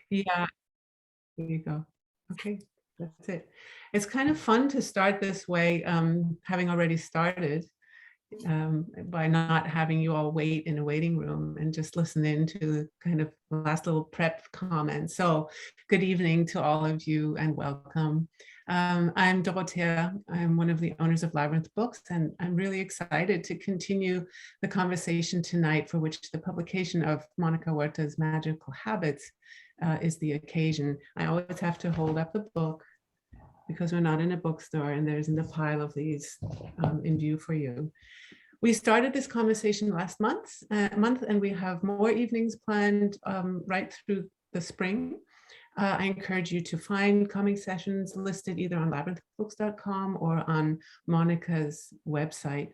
Yeah, there you go. Okay, that's it. It's kind of fun to start this way, having already started, by not having you all wait in a waiting room and just listen in to the kind of last little prep comments. So good evening to all of you and welcome. I'm Dorothea. I'm one of the owners of Labyrinth Books, and I'm really excited to continue the conversation tonight, for which the publication of Monica Huerta's Magical Habits is the occasion. I always have to hold up the book because we're not in a bookstore, and there isn't a pile of these in view for you. We started this conversation last month, and we have more evenings planned right through the spring. I encourage you to find coming sessions listed either on labyrinthbooks.com or on Monica's website.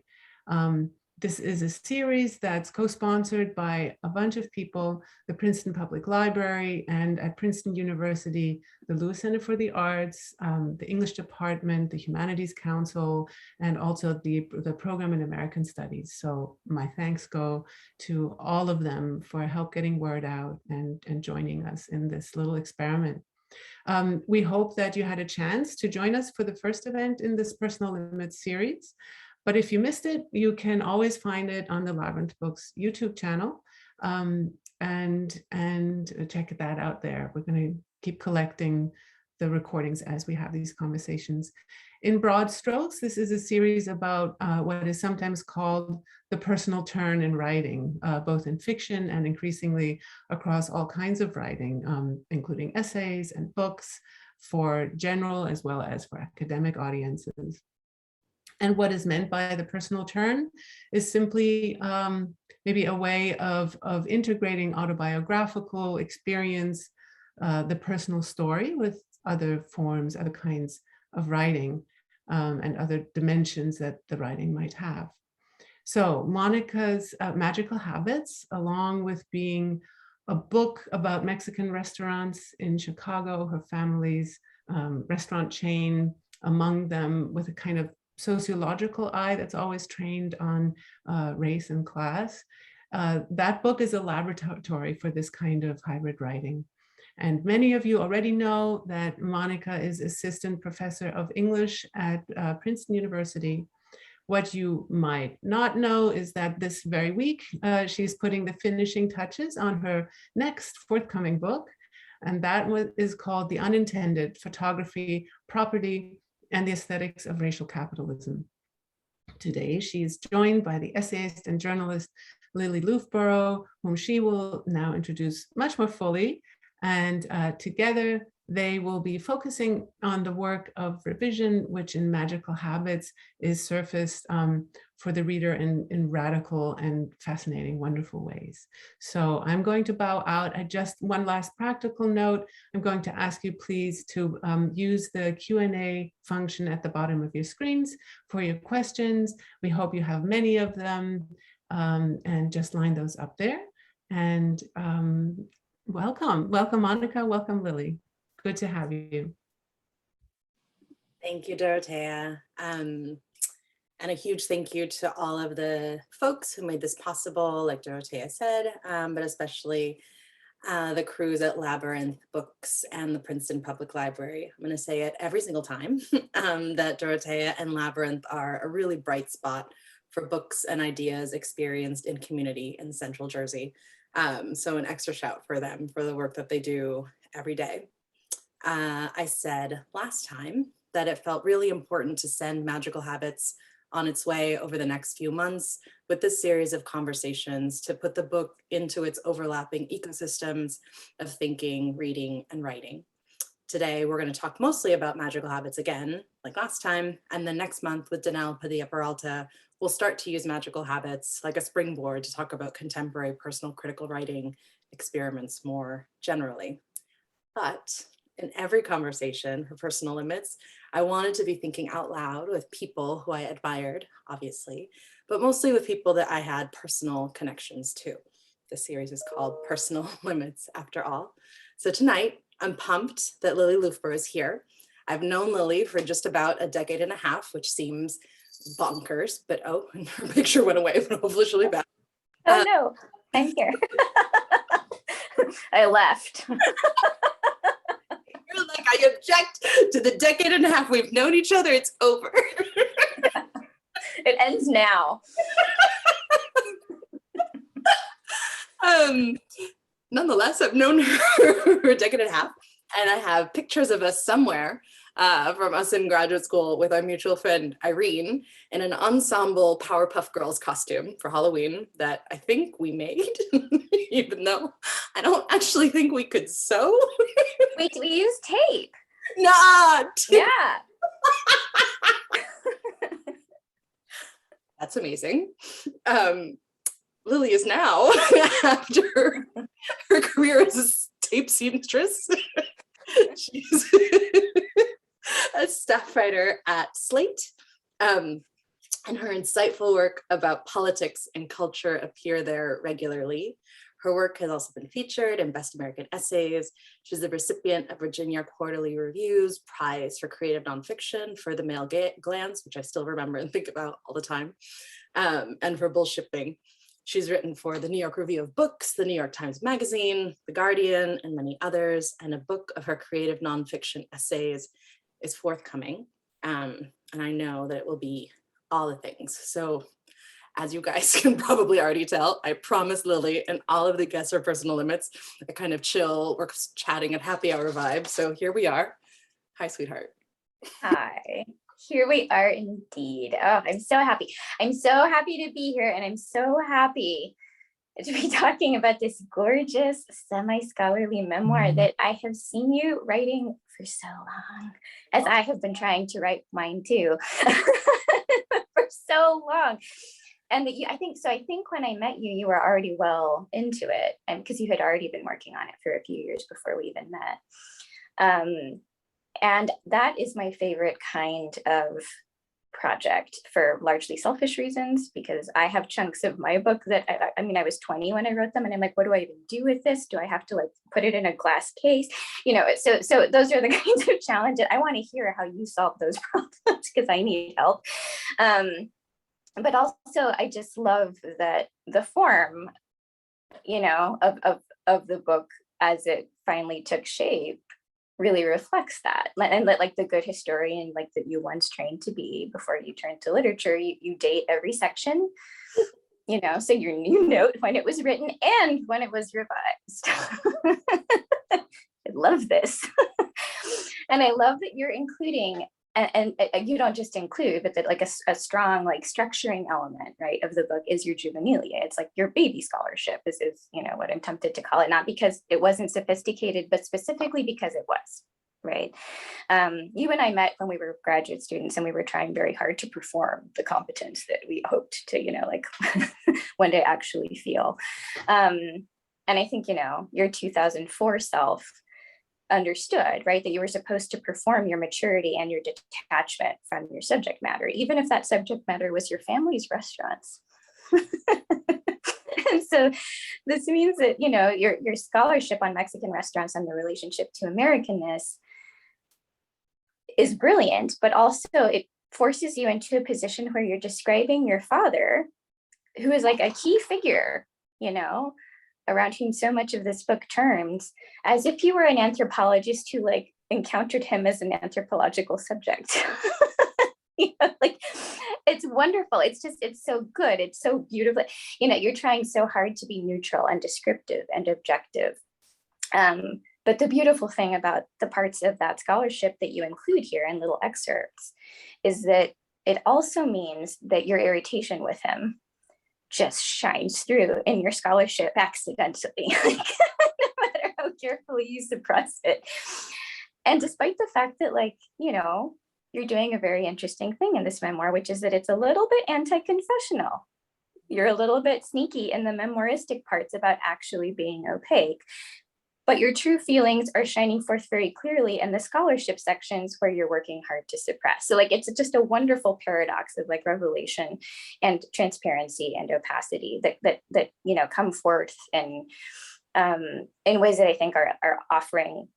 This is a series that's co-sponsored by a bunch of people, the Princeton Public Library, and at Princeton University, the Lewis Center for the Arts, the English Department, the Humanities Council, and also the Program in American Studies. So my thanks go to all of them for help getting word out and joining us in this little experiment. We hope that you had a chance to join us for the first event in this Personal Limits series. But if you missed it, you can always find it on the Labyrinth Books YouTube channel, and check that out there. We're going to keep collecting the recordings as we have these conversations. In broad strokes, this is a series about what is sometimes called the personal turn in writing, both in fiction and increasingly across all kinds of writing, including essays and books for general as well as for academic audiences. And what is meant by the personal turn is simply maybe a way of integrating autobiographical experience, the personal story, with other forms, other kinds of writing, and other dimensions that the writing might have. So Monica's Magical Habits, along with being a book about Mexican restaurants in Chicago, her family's restaurant chain, among them with a kind of sociological eye that's always trained on race and class. That book is a laboratory for this kind of hybrid writing. And many of you already know that Monica is assistant professor of English at Princeton University. What you might not know is that this very week, she's putting the finishing touches on her next forthcoming book. And that is called The Unintended: Photography, Property, and the Aesthetics of Racial Capitalism. Today, she is joined by the essayist and journalist Lili Loofbourow, whom she will now introduce much more fully. And together, they will be focusing on the work of revision, which in Magical Habits is surfaced for the reader in radical and fascinating, wonderful ways. So I'm going to bow out. At just one last practical note, I'm going to ask you please to use the Q&A function at the bottom of your screens for your questions. We hope you have many of them, and just line those up there. And welcome, Monica, welcome Lili. Good to have you. Thank you, Dorothea. And a huge thank you to all of the folks who made this possible, like Dorothea said, but especially the crews at Labyrinth Books and the Princeton Public Library. I'm going to say it every single time that Dorothea and Labyrinth are a really bright spot for books and ideas experienced in community in Central Jersey. So an extra shout for them for the work that they do every day. I said last time that it felt really important to send Magical Habits on its way over the next few months with this series of conversations to put the book into its overlapping ecosystems of thinking, reading, and writing. Today, we're going to talk mostly about Magical Habits again, like last time, and then next month with Danelle Padilla-Peralta, we'll start to use Magical Habits like a springboard to talk about contemporary personal critical writing experiments more generally. But in every conversation for Personal Limits, I wanted to be thinking out loud with people who I admired, obviously, but mostly with people that I had personal connections to. The series is called Personal Limits, after all. So tonight, I'm pumped that Lili Loofbourow is here. I've known Lili for just about a decade and a half, which seems bonkers, but oh, her picture went away, but hopefully she'll be back. Oh no, I'm here. I left. You're like, I object to the decade and a half we've known each other. It's over. It ends now. Nonetheless, I've known her for a decade and a half, and I have pictures of us somewhere from us in graduate school with our mutual friend Irene in an ensemble Powerpuff Girls costume for Halloween that I think we made, even though I don't actually think we could sew. We used tape. Not. Yeah. That's amazing. Lili is now, after her career as a tape seamstress, she's a staff writer at Slate. And her insightful work about politics and culture appear there regularly. Her work has also been featured in Best American Essays. She's the recipient of Virginia Quarterly Review's Prize for Creative Nonfiction for The Male Glance, which I still remember and think about all the time, and for Bullshipping. She's written for the New York Review of Books, the NYTimes Magazine, The Guardian, and many others. And a book of her creative nonfiction essays is forthcoming. And I know that it will be all the things. So as you guys can probably already tell, I promised Lili and all of the guests are personal limits, a kind of chill, we're chatting at happy hour vibe. So here we are. Hi, sweetheart. Hi. Here we are indeed. Oh, I'm so happy. I'm so happy to be here, and I'm so happy to be talking about this gorgeous semi-scholarly memoir that I have seen you writing for so long, as I have been trying to write mine too for so long. And that I think when I met you, you were already well into it, and because you had already been working on it for a few years before we even met. And that is my favorite kind of project for largely selfish reasons, because I have chunks of my book that I mean, I was 20 when I wrote them, and I'm like, what do I even do with this? Do I have to like put it in a glass case? You know, so those are the kinds of challenges. I want to hear how you solve those problems because I need help. But also I just love that the form, you know, of the book as it finally took shape really reflects that. And like the good historian like that you once trained to be before you turned to literature, you date every section, you know, so you note when it was written and when it was revised. I love this. And I love that you're including, and you don't just include, but that like a strong like structuring element, right, of the book is your juvenilia. It's like your baby scholarship is, you know, what I'm tempted to call it, not because it wasn't sophisticated, but specifically because it was, right? You and I met when we were graduate students, and we were trying very hard to perform the competence that we hoped to, you know, like one day actually feel. And I think, you know, your 2004 self understood, right, that you were supposed to perform your maturity and your detachment from your subject matter, even if that subject matter was your family's restaurants. And so this means that, you know, your scholarship on Mexican restaurants and the relationship to Americanness is brilliant, but also it forces you into a position where you're describing your father, who is like a key figure, you know, around whom so much of this book turns, as if you were an anthropologist who like encountered him as an anthropological subject. You know, like it's wonderful. It's so good. It's so beautiful. You know, you're trying so hard to be neutral and descriptive and objective. But the beautiful thing about the parts of that scholarship that you include here in little excerpts is that it also means that your irritation with him just shines through in your scholarship accidentally, no matter how carefully you suppress it. And despite the fact that, like, you know, you're doing a very interesting thing in this memoir, which is that it's a little bit anti-confessional. You're a little bit sneaky in the memoiristic parts about actually being opaque, but your true feelings are shining forth very clearly in the scholarship sections where you're working hard to suppress. So like, it's just a wonderful paradox of like revelation and transparency and opacity that you know, come forth in ways that I think are offering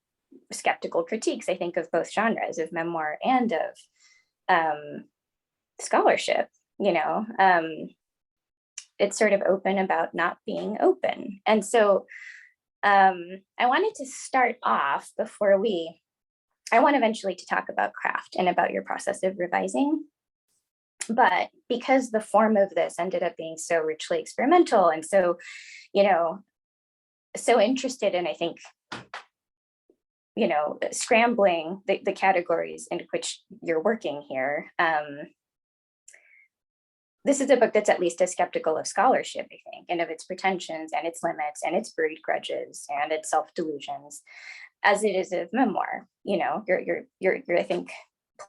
skeptical critiques, I think, of both genres, of memoir and of scholarship. You know, it's sort of open about not being open. And so I wanted to start off before I want eventually to talk about craft and about your process of revising. But because the form of this ended up being so richly experimental and so, so interested in, I think, scrambling the categories into which you're working here. This is a book that's at least as skeptical of scholarship, I think, and of its pretensions and its limits and its buried grudges and its self-delusions, as it is of memoir. You're I think,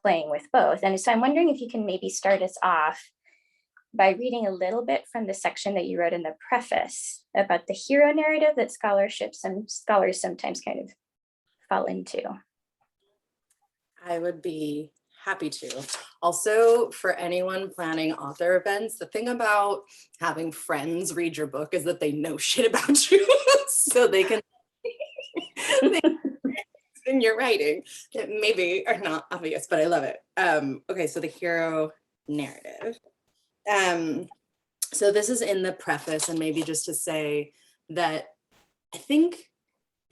playing with both. And so I'm wondering if you can maybe start us off by reading a little bit from the section that you wrote in the preface about the hero narrative that scholars sometimes kind of fall into. I would be happy to. Also, for anyone planning author events, the thing about having friends read your book is that they know shit about you. So they can in your writing that maybe are not obvious, but I love it. Okay, so the hero narrative. So this is in the preface, and maybe just to say that I think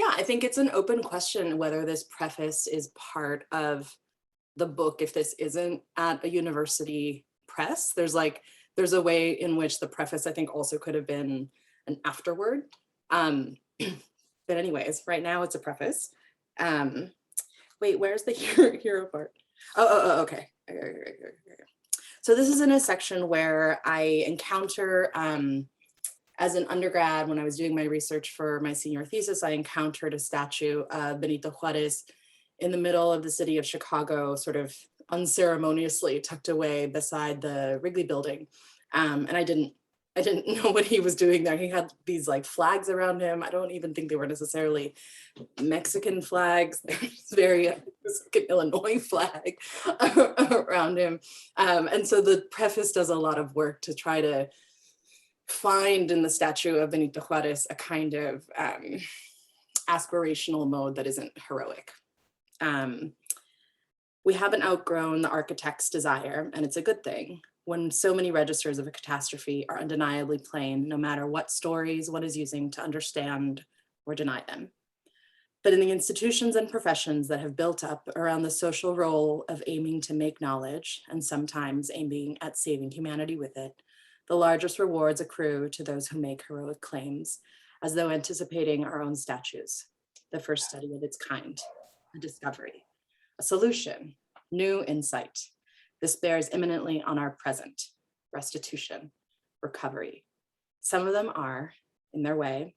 it's an open question whether this preface is part of the book if this isn't at a university press. There's a way in which the preface, I think, also could have been an afterword. But anyways, right now it's a preface. Wait, where's the hero part? Oh, okay. So this is in a section where I encounter, as an undergrad, when I was doing my research for my senior thesis, I encountered a statue of Benito Juarez in the middle of the city of Chicago, sort of unceremoniously tucked away beside the Wrigley building. And I didn't know what he was doing there. He had these like flags around him. I don't even think they were necessarily Mexican flags. There's very Illinois flag around him. And so the preface does a lot of work to try to find in the statue of Benito Juarez a kind of aspirational mode that isn't heroic. We haven't outgrown the architect's desire, and it's a good thing, when so many registers of a catastrophe are undeniably plain, no matter what stories one is using to understand or deny them. But in the institutions and professions that have built up around the social role of aiming to make knowledge, and sometimes aiming at saving humanity with it, the largest rewards accrue to those who make heroic claims, as though anticipating our own statues, the first study of its kind, a discovery, a solution, new insight. This bears imminently on our present, restitution, recovery. Some of them are, in their way.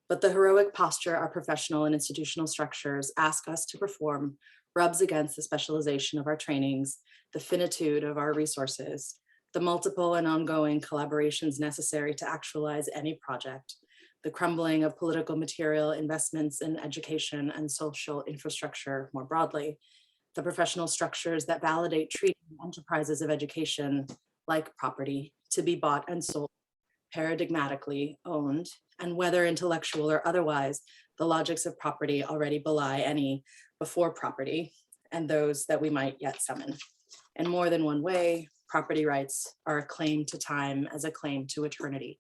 But the heroic posture our professional and institutional structures ask us to perform rubs against the specialization of our trainings, the finitude of our resources, the multiple and ongoing collaborations necessary to actualize any project, the crumbling of political material investments in education and social infrastructure more broadly, the professional structures that validate treating enterprises of education like property to be bought and sold, paradigmatically owned, and whether intellectual or otherwise, the logics of property already belie any before property and those that we might yet summon. In more than one way, property rights are a claim to time as a claim to eternity.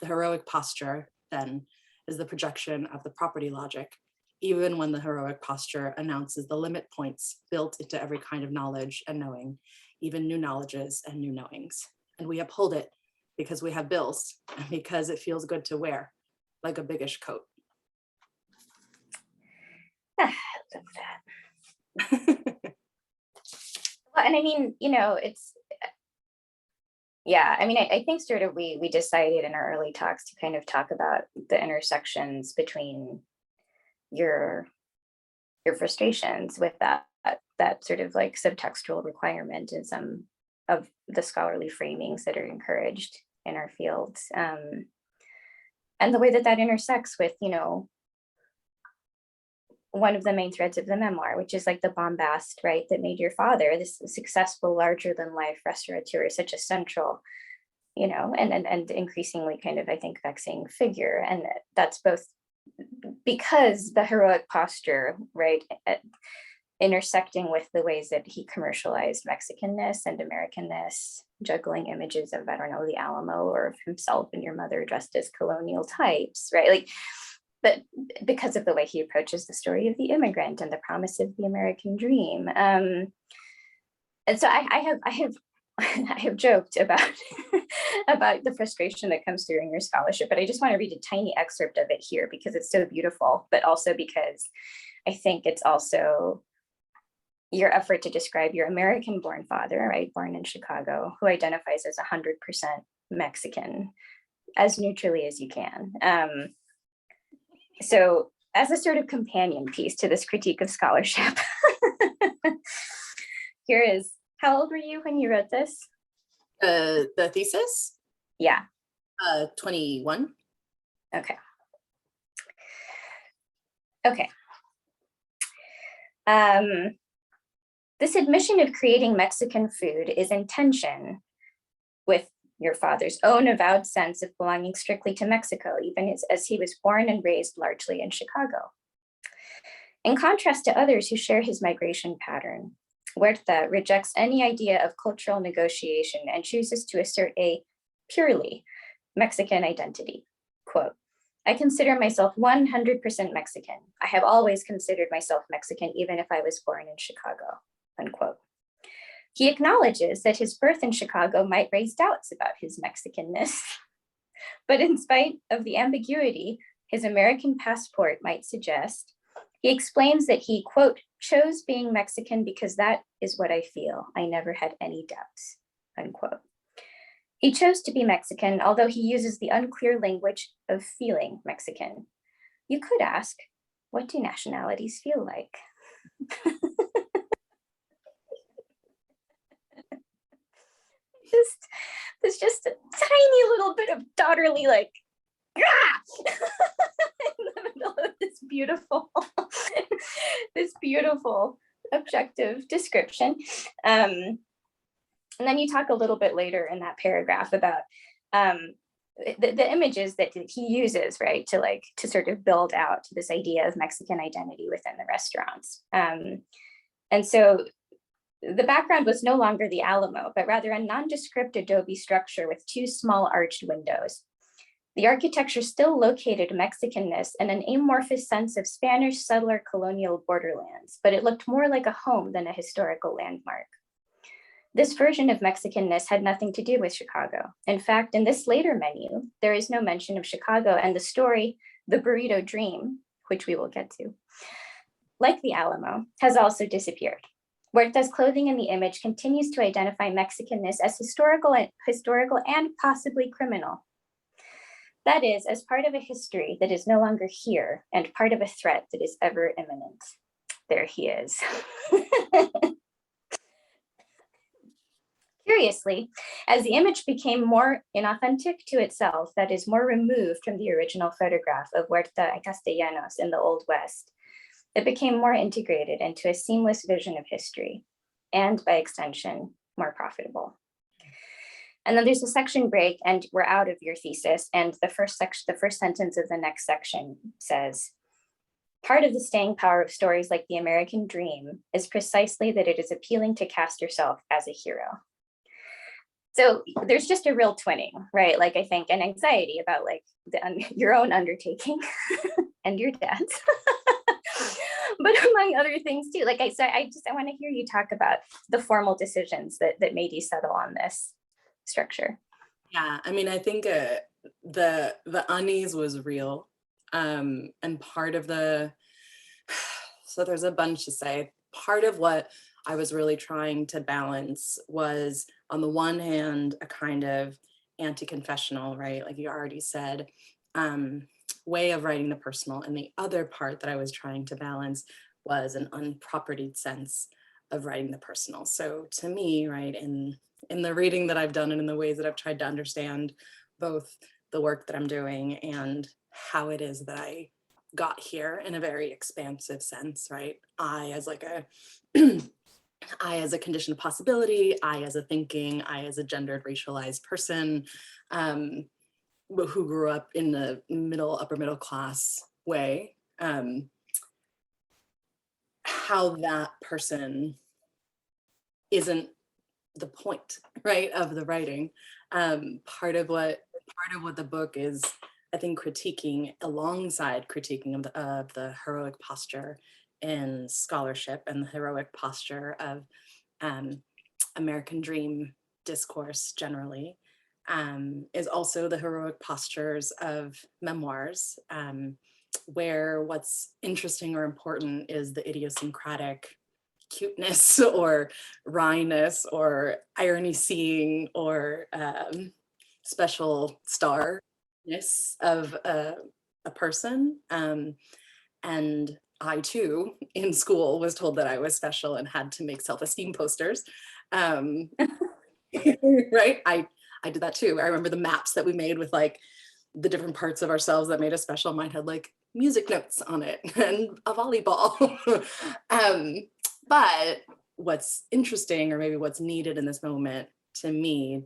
The heroic posture, then, is the projection of the property logic, even when the heroic posture announces the limit points built into every kind of knowledge and knowing, even new knowledges and new knowings. And we uphold it because we have bills and because it feels good to wear, like a biggish coat. I love that. Well, and I mean, it's, yeah, I mean, I think sort of we decided in our early talks to kind of talk about the intersections between your frustrations with that sort of like subtextual requirement in some of the scholarly framings that are encouraged in our fields, and the way that intersects with one of the main threads of the memoir, which is like the bombast, right, that made your father, this successful, larger than life restaurateur, such a central, and increasingly kind of, I think, vexing figure. And that's both because the heroic posture, right, intersecting with the ways that he commercialized Mexicanness and Americanness, juggling images of, I don't know, the Alamo or of himself and your mother dressed as colonial types, right? Like, but because of the way he approaches the story of the immigrant and the promise of the American dream. And so I have joked about, about the frustration that comes through in your scholarship, but I just want to read a tiny excerpt of it here because it's so beautiful, but also because I think it's also your effort to describe your American-born father, right, born in Chicago, who identifies as 100% Mexican, as neutrally as you can. So as a sort of companion piece to this critique of scholarship, here is, how old were you when you wrote this? The thesis? Yeah. 21. Okay. Okay. This admission of creating Mexican food is in tension with your father's own avowed sense of belonging strictly to Mexico, even as he was born and raised largely in Chicago. In contrast to others who share his migration pattern, Huerta rejects any idea of cultural negotiation and chooses to assert a purely Mexican identity. Quote, I consider myself 100% Mexican. I have always considered myself Mexican, even if I was born in Chicago, unquote. He acknowledges that his birth in Chicago might raise doubts about his Mexicanness, but in spite of the ambiguity his American passport might suggest, he explains that he, quote, chose being Mexican because that is what I feel. I never had any doubts, unquote. He chose to be Mexican, although he uses the unclear language of feeling Mexican. You could ask, what do nationalities feel like? There's just a tiny little bit of daughterly, like, in the middle of this beautiful objective description. And then you talk a little bit later in that paragraph about the images that he uses, right, to sort of build out this idea of Mexican identity within the restaurants. And so the background was no longer the Alamo, but rather a nondescript adobe structure with two small arched windows. The architecture still located Mexicanness in an amorphous sense of Spanish settler colonial borderlands, but it looked more like a home than a historical landmark. This version of Mexicanness had nothing to do with Chicago. In fact, in this later menu, there is no mention of Chicago, and the story, The Burrito Dream, which we will get to, like the Alamo, has also disappeared. Huerta's clothing in the image continues to identify Mexicanness as historical and possibly criminal. That is, as part of a history that is no longer here and part of a threat that is ever imminent. There he is. Curiously, as the image became more inauthentic to itself, that is more removed from the original photograph of Huerta y Castellanos in the Old West, it became more integrated into a seamless vision of history, and by extension, more profitable. And then there's a section break, and we're out of your thesis. And the first sentence of the next section says, part of the staying power of stories like the American Dream is precisely that it is appealing to cast yourself as a hero. So there's just a real twinning, right? Like, I think an anxiety about like your own undertaking and your dad's, but among other things too. Like I want to hear you talk about the formal decisions that made you settle on this structure. Yeah, I mean, I think the unease was real, and part of so there's a bunch to say. Part of what I was really trying to balance was, on the one hand, a kind of anti-confessional, right, like you already said, way of writing the personal, and the other part that I was trying to balance was an unpropertied sense of writing the personal. So to me, right, in the reading that I've done and in the ways that I've tried to understand both the work that I'm doing and how it is that I got here in a very expansive sense, right? I as a condition of possibility, I as a thinking, I as a gendered, racialized person who grew up in the upper middle class way, how that person isn't the point, right, of the writing. Part of what the book is, I think, critiquing, alongside critiquing of the heroic posture in scholarship and the heroic posture of American dream discourse generally, is also the heroic postures of memoirs, where what's interesting or important is the idiosyncratic cuteness or wryness or irony seeing or special starness of a person. And I too, in school, was told that I was special and had to make self-esteem posters. Right? I did that too. I remember the maps that we made with like the different parts of ourselves that made us special. Mine had like music notes on it and a volleyball. But what's interesting, or maybe what's needed in this moment to me,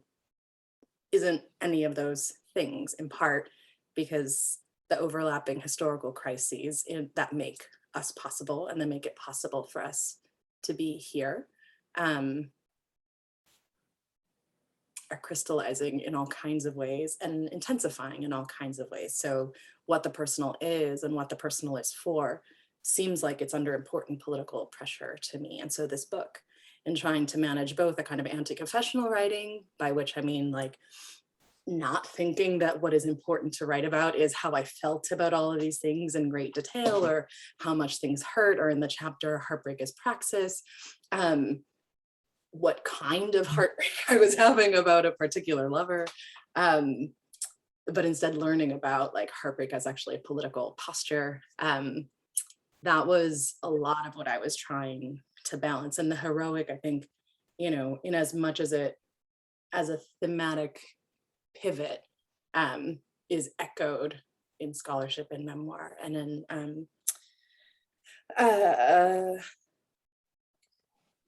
isn't any of those things, in part because the overlapping historical crises that make us possible and that make it possible for us to be here are crystallizing in all kinds of ways and intensifying in all kinds of ways. So what the personal is and what the personal is for seems like it's under important political pressure to me. And so this book, in trying to manage both a kind of anti-confessional writing, by which I mean like not thinking that what is important to write about is how I felt about all of these things in great detail, or how much things hurt, or in the chapter Heartbreak is Praxis, what kind of heartbreak I was having about a particular lover, but instead learning about like heartbreak as actually a political posture. That was a lot of what I was trying to balance. And the heroic, I think, you know, in as much as it, as a thematic pivot, is echoed in scholarship and memoir, and in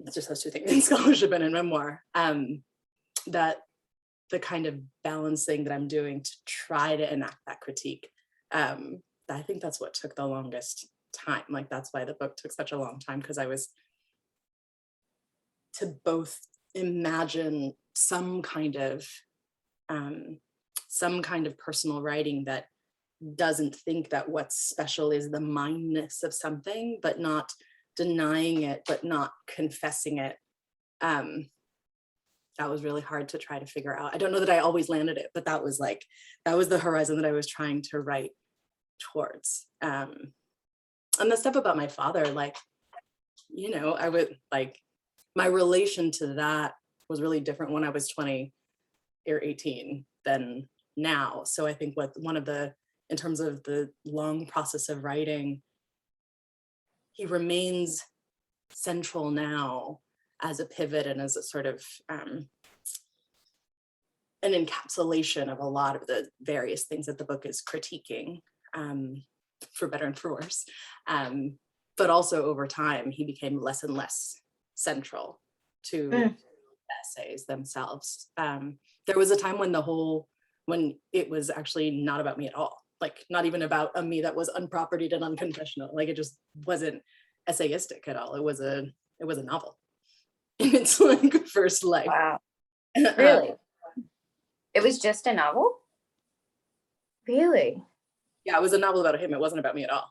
it's just those two things, in scholarship and in memoir, that the kind of balancing that I'm doing to try to enact that critique, I think that's what took the longest time. Like that's why the book took such a long time, because I was to both imagine some kind of personal writing that doesn't think that what's special is the mindness of something, but not denying it, but not confessing it. That was really hard to try to figure out. I don't know that I always landed it, but that was the horizon that I was trying to write towards. And the stuff about my father, like, you know, I would like, my relation to that was really different when I was 20 or 18 than now. So I think in terms of the long process of writing, he remains central now as a pivot and as a sort of an encapsulation of a lot of the various things that the book is critiquing, for better and for worse. But also over time, he became less and less central to the essays themselves. There was a time when it was actually not about me at all. Like not even about a me that was unpropertied and unconfessional. Like it just wasn't essayistic at all. It was a novel in its like first life. Wow. Really? It was just a novel? Really? Yeah, it was a novel about him. It wasn't about me at all.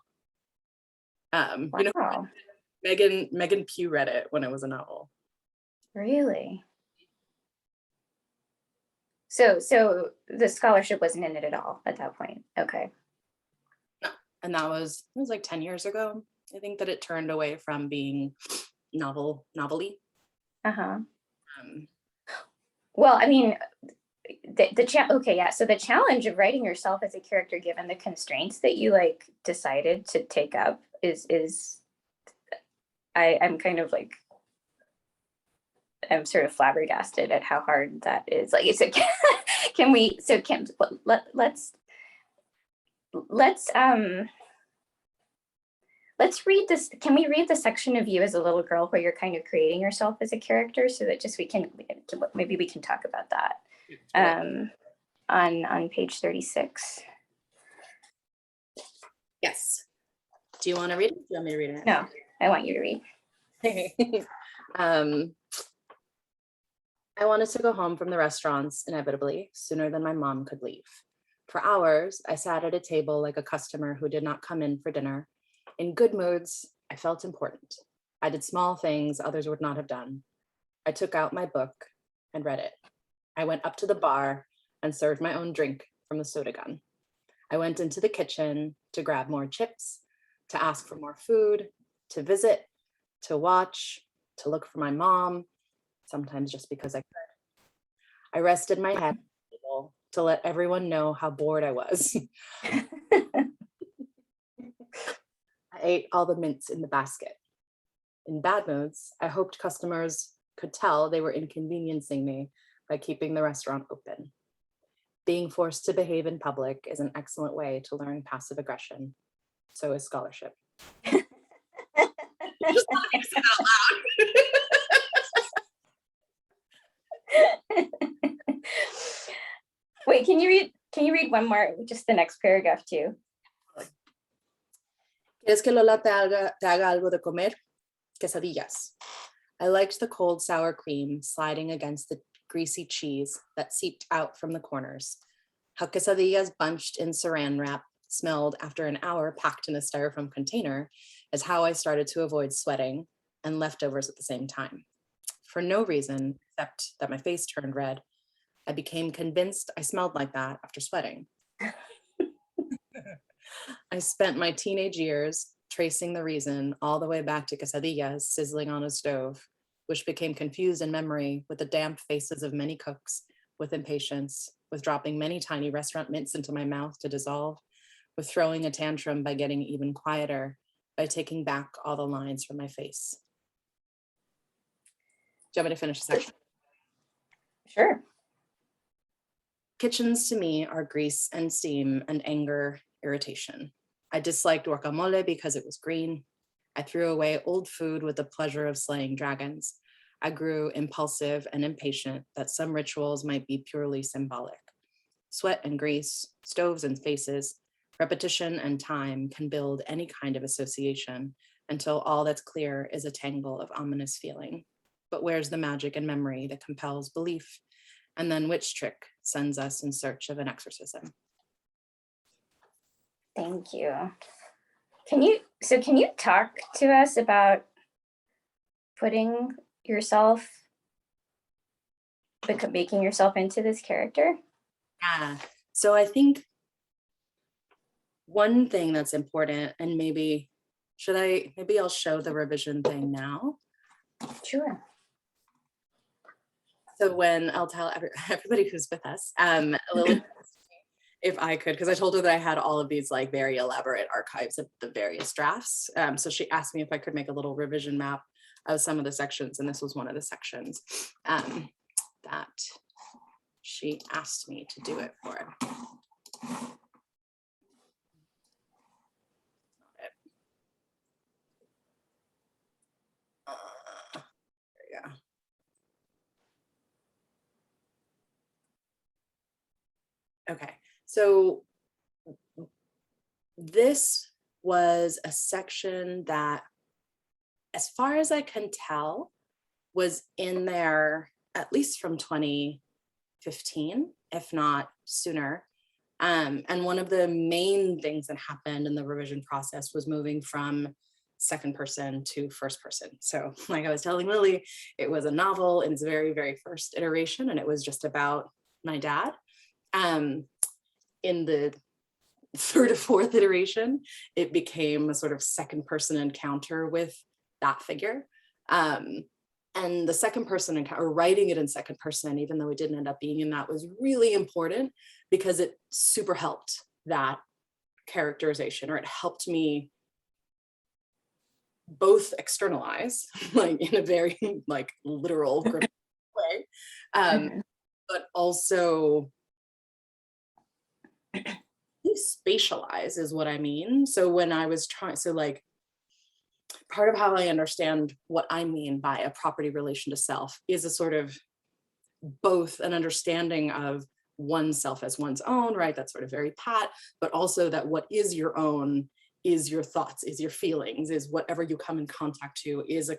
Wow. You know, Megan Pugh read it when it was a novel. Really? So the scholarship wasn't in it at all at that point. Okay. No. And it was like 10 years ago. I think that it turned away from being novelty. Uh-huh. Well, I mean, so the challenge of writing yourself as a character, given the constraints that you like decided to take up, is I'm kind of like, I'm sort of flabbergasted at how hard that is. Like, so let's read this. Can we read the section of you as a little girl where you're kind of creating yourself as a character, so that just maybe we can talk about that on page 36. Yes. Do you want to read it? Do you want me to read it? No, I want you to read. I wanted to go home from the restaurants inevitably sooner than my mom could leave. For hours, I sat at a table like a customer who did not come in for dinner. In good moods, I felt important. I did small things others would not have done. I took out my book and read it. I went up to the bar and served my own drink from the soda gun. I went into the kitchen to grab more chips, to ask for more food, to visit, to watch, to look for my mom, sometimes just because I could. I rested my head on the table to let everyone know how bored I was. I ate all the mints in the basket. In bad moods, I hoped customers could tell they were inconveniencing me by keeping the restaurant open. Being forced to behave in public is an excellent way to learn passive aggression. So is scholarship. Just let me say that loud. Wait, can you read one more, just the next paragraph too? ¿Quieres que Lola te haga algo de comer? Quesadillas. I liked the cold sour cream sliding against the greasy cheese that seeped out from the corners. How quesadillas bunched in saran wrap smelled after an hour packed in a styrofoam container is how I started to avoid sweating and leftovers at the same time. For no reason except that my face turned red, I became convinced I smelled like that after sweating. I spent my teenage years tracing the reason all the way back to quesadillas sizzling on a stove, which became confused in memory with the damp faces of many cooks, with impatience, with dropping many tiny restaurant mints into my mouth to dissolve, with throwing a tantrum by getting even quieter, by taking back all the lines from my face. Do you want me to finish the section? Sure. Kitchens to me are grease and steam and anger, irritation. I disliked guacamole because it was green. I threw away old food with the pleasure of slaying dragons. I grew impulsive and impatient that some rituals might be purely symbolic. Sweat and grease, stoves and faces, repetition and time can build any kind of association until all that's clear is a tangle of ominous feeling. But where's the magic and memory that compels belief? And then which trick sends us in search of an exorcism? Thank you. Can you talk to us about putting yourself, making yourself into this character? Yeah, so I think one thing that's important, and maybe I'll show the revision thing now. Sure. So when I'll tell everybody who's with us, Lili, if I could, because I told her that I had all of these like very elaborate archives of the various drafts. So she asked me if I could make a little revision map of some of the sections, and this was one of the sections that she asked me to do it for. There you go. Okay, so this was a section that, as far as I can tell, was in there at least from 2015, if not sooner. And one of the main things that happened in the revision process was moving from second person to first person. So like I was telling Lili, it was a novel in its very, very first iteration, and it was just about my dad. In the third or fourth iteration, it became a sort of second person encounter with that figure. And the second person encounter, or writing it in second person, even though it didn't end up being in that, was really important because it super helped that characterization, or it helped me both externalize, like in a very like literal way, but also spatialize is what I mean. So when I was trying, so like part of how I understand what I mean by a property relation to self is a sort of both an understanding of oneself as one's own, right? That's sort of very pat, but also that what is your own is your thoughts, is your feelings, is whatever you come in contact to, is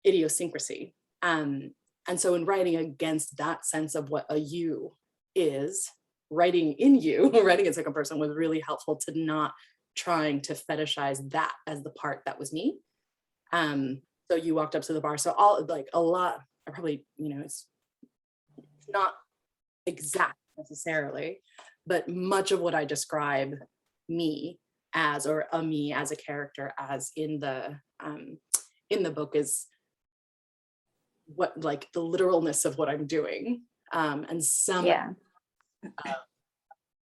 idiosyncrasy. And so in writing against that sense of what a you is, writing in you, writing in second person was really helpful to not trying to fetishize that as the part that was me. So you walked up to the bar. So a lot, I probably, it's not exact necessarily, but much of what I describe me as, or a me as a character as in the book, is what, like, the literalness of what I'm doing, and some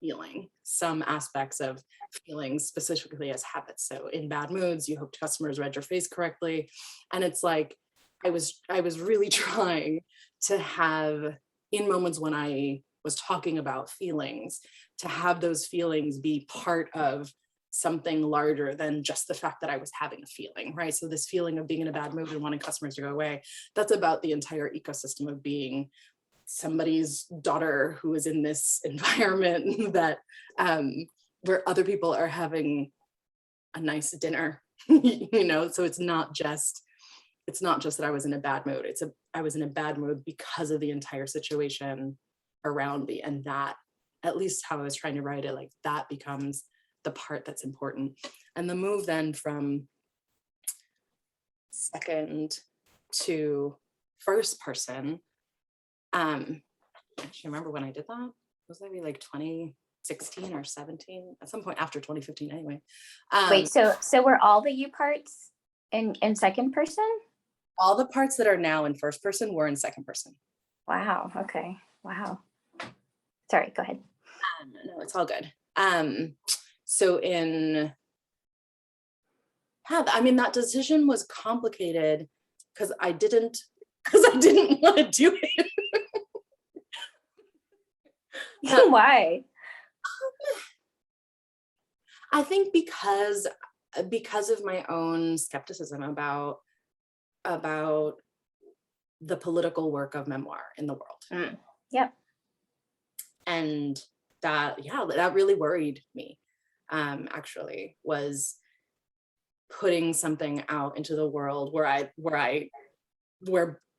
feeling, some aspects of feelings specifically as habits. So in bad moods, you hoped customers read your face correctly, and it's like I was really trying to have, in moments when I was talking about feelings, to have those feelings be part of something larger than just the fact that I was having a feeling, right? So this feeling of being in a bad mood and wanting customers to go away, that's about the entire ecosystem of being somebody's daughter who is in this environment that where other people are having a nice dinner, so it's not just that I was in a bad mood. I was in a bad mood because of the entire situation around me, and that, at least how I was trying to write it, like, that becomes the part that's important. And the move then from second to first person, I actually remember when I did that. It was maybe like 2016 or 17, at some point after 2015 anyway. Wait, so were all the you parts in second person? All the parts that are now in first person were in second person. Wow, okay, wow. Sorry, go ahead. No, it's all good. So that decision was complicated because I didn't want to do it. Why? I think because of my own skepticism about the political work of memoir in the world. Yep. And that really worried me, actually, was putting something out into the world where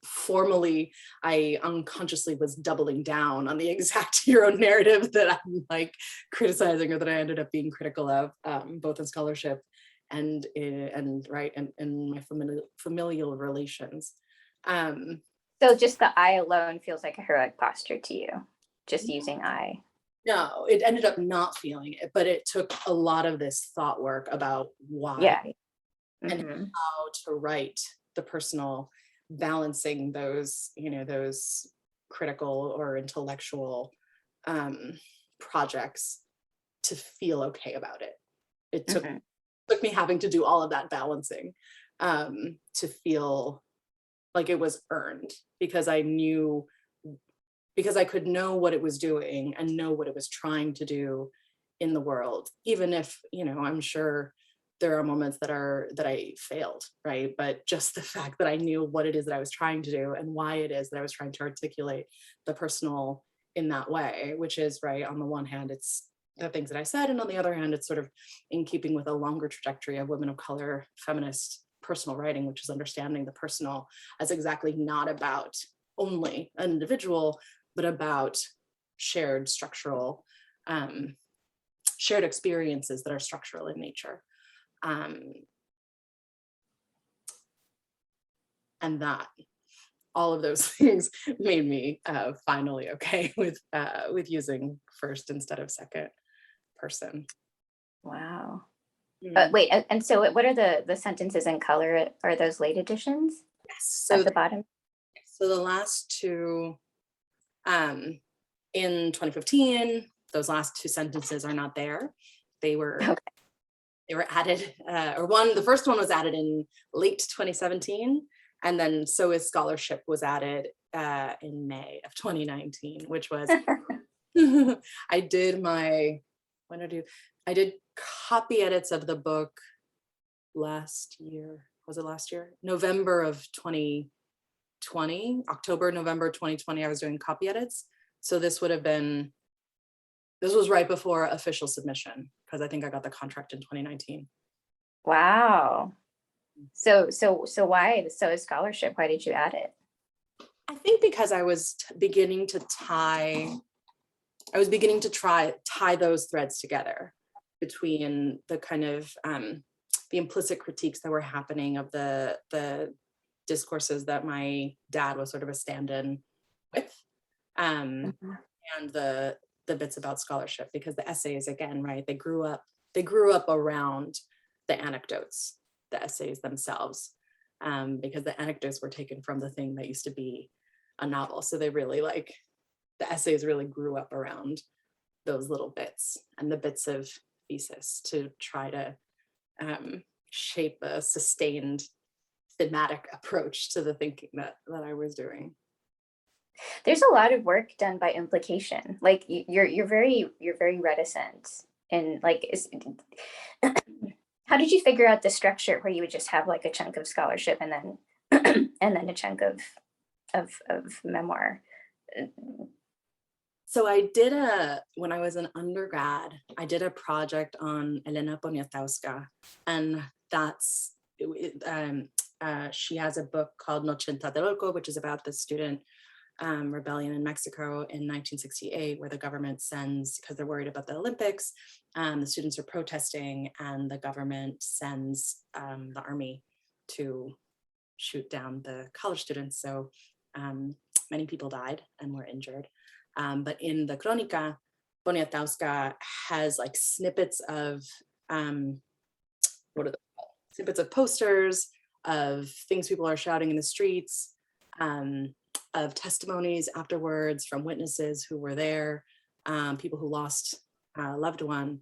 formally I unconsciously was doubling down on the exact hero narrative that I'm like criticizing, or that I ended up being critical of, both in scholarship and in my familial relations. So just the I alone feels like a heroic posture to you, just using I. No, it ended up not feeling it, but it took a lot of this thought work about why and how to write the personal, balancing those, those critical or intellectual projects to feel okay about it. It took me having to do all of that balancing to feel like it was earned, because I could know what it was doing and know what it was trying to do in the world, even if, I'm sure there are moments that I failed, right? But just the fact that I knew what it is that I was trying to do and why it is that I was trying to articulate the personal in that way, which is, right, on the one hand, it's the things that I said, and on the other hand, it's sort of in keeping with a longer trajectory of women of color, feminist personal writing, which is understanding the personal as exactly not about only an individual, but about shared structural, shared experiences that are structural in nature. And that all of those things made me finally okay with using first instead of second person. Wow. Wait, and so what are the sentences in color? Are those late editions? Yes. So at the bottom? So the last two, in 2015, those last two sentences are not there. They were added, the first one was added in late 2017, and then So Is Scholarship was added in May of 2019, which was, I did copy edits of the book last year. Was it last year? November of 2020, October, November 2020, I was doing copy edits. So this would have been This was right before official submission, because I think I got the contract in 2019. Wow. So why so scholarship? Why did you add it? I think because I was beginning to tie those threads together between the kind of the implicit critiques that were happening of the discourses that my dad was sort of a stand-in with, and the bits about scholarship, because the essays, again, right, they grew up around the anecdotes, the essays themselves, because the anecdotes were taken from the thing that used to be a novel. So they really, like, the essays really grew up around those little bits and the bits of thesis to try to shape a sustained thematic approach to the thinking that I was doing. There's a lot of work done by implication. Like you're very reticent, and like how did you figure out the structure where you would just have like a chunk of scholarship and then and then a chunk of memoir? So when I was an undergrad, I did a project on Elena Poniatowska, and she has a book called Tlatelolco, which is about the student rebellion in Mexico in 1968, where the government sends, because they're worried about the Olympics, the students are protesting, and the government sends the army to shoot down the college students. So many people died and were injured. But in the Crónica, Poniatowska has like snippets of snippets of posters, of things people are shouting in the streets, of testimonies afterwards from witnesses who were there, people who lost a loved one.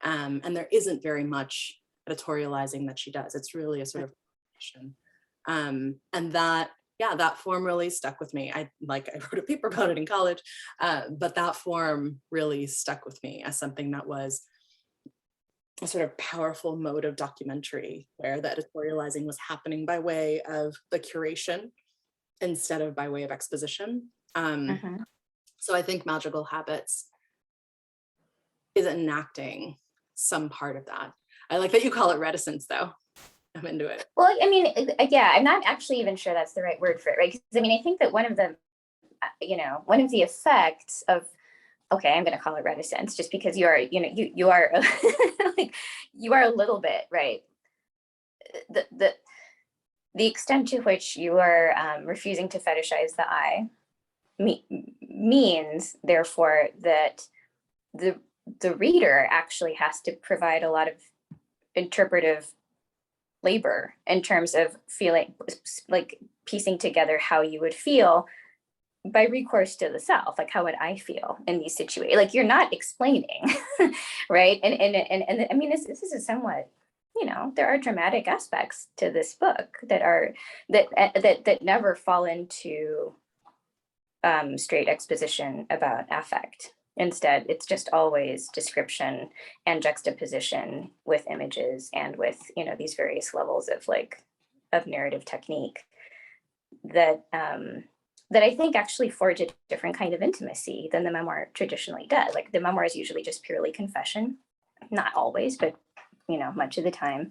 And there isn't very much editorializing that she does. It's really a sort of and that form really stuck with me. I wrote a paper about it in college, but that form really stuck with me as something that was a sort of powerful mode of documentary, where the editorializing was happening by way of the curation instead of by way of exposition. So I think Magical Habits is enacting some part of that. I like that you call it reticence, though. I'm into it. Well, I mean, yeah, I'm not actually even sure that's the right word for it, right? Because I mean, I think that one of the effects of, okay, I'm going to call it reticence, just because you are, you are like, you are a little bit, right? The extent to which you are refusing to fetishize the eye means, therefore, that the reader actually has to provide a lot of interpretive labor in terms of feeling, like piecing together how you would feel by recourse to the self. Like, how would I feel in these situations? Like, you're not explaining, right? And I mean, this is a somewhat, there are dramatic aspects to this book that never fall into straight exposition about affect. Instead, it's just always description and juxtaposition with images and with, these various levels of narrative technique that I think actually forge a different kind of intimacy than the memoir traditionally does. Like, the memoir is usually just purely confession, not always, but much of the time.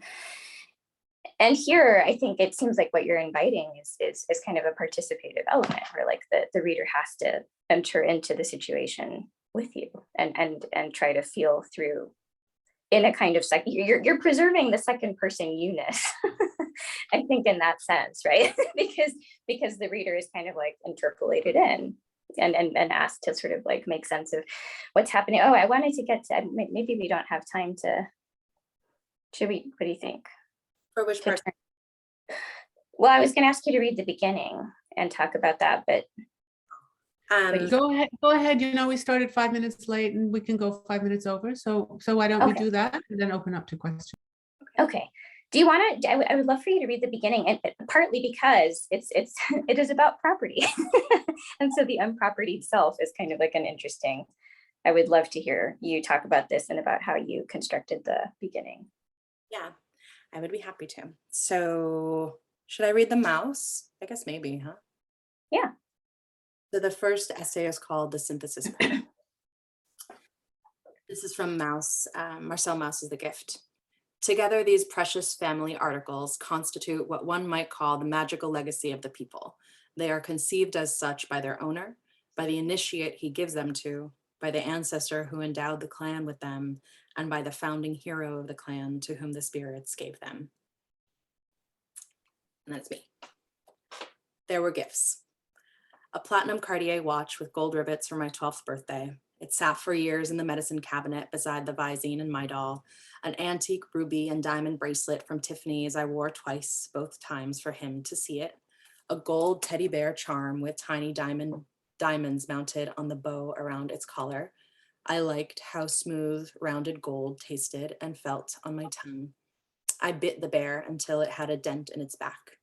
And here, I think it seems like what you're inviting is kind of a participative element, where like the reader has to enter into the situation with you and try to feel through in a kind of you're preserving the second person you-ness, I think, in that sense, right? because the reader is kind of like interpolated in and asked to sort of like make sense of what's happening. Oh, I wanted to get to, maybe we don't have time to, what do you think? For which part? Well, I was going to ask you to read the beginning and talk about that, but go ahead. We started 5 minutes late, and we can go 5 minutes over. So why don't we do that and then open up to questions? Okay. Do you want to? I would love for you to read the beginning, and partly because it is about property, and so the unproperty self is kind of like an interesting. I would love to hear you talk about this and about how you constructed the beginning. Yeah, I would be happy to. So should I read the mouse? I guess maybe, huh? Yeah. So the first essay is called The Synthesis Point. This is from Marcel Mauss's The Gift. Together, these precious family articles constitute what one might call the magical legacy of the people. They are conceived as such by their owner, by the initiate he gives them to, by the ancestor who endowed the clan with them, and by the founding hero of the clan to whom the spirits gave them. And that's me. There were gifts. A platinum Cartier watch with gold rivets for my 12th birthday. It sat for years in the medicine cabinet beside the Visine and my doll. An antique ruby and diamond bracelet from Tiffany's I wore twice, both times for him to see it. A gold teddy bear charm with tiny diamonds mounted on the bow around its collar. I liked how smooth, rounded gold tasted and felt on my tongue. I bit the bear until it had a dent in its back.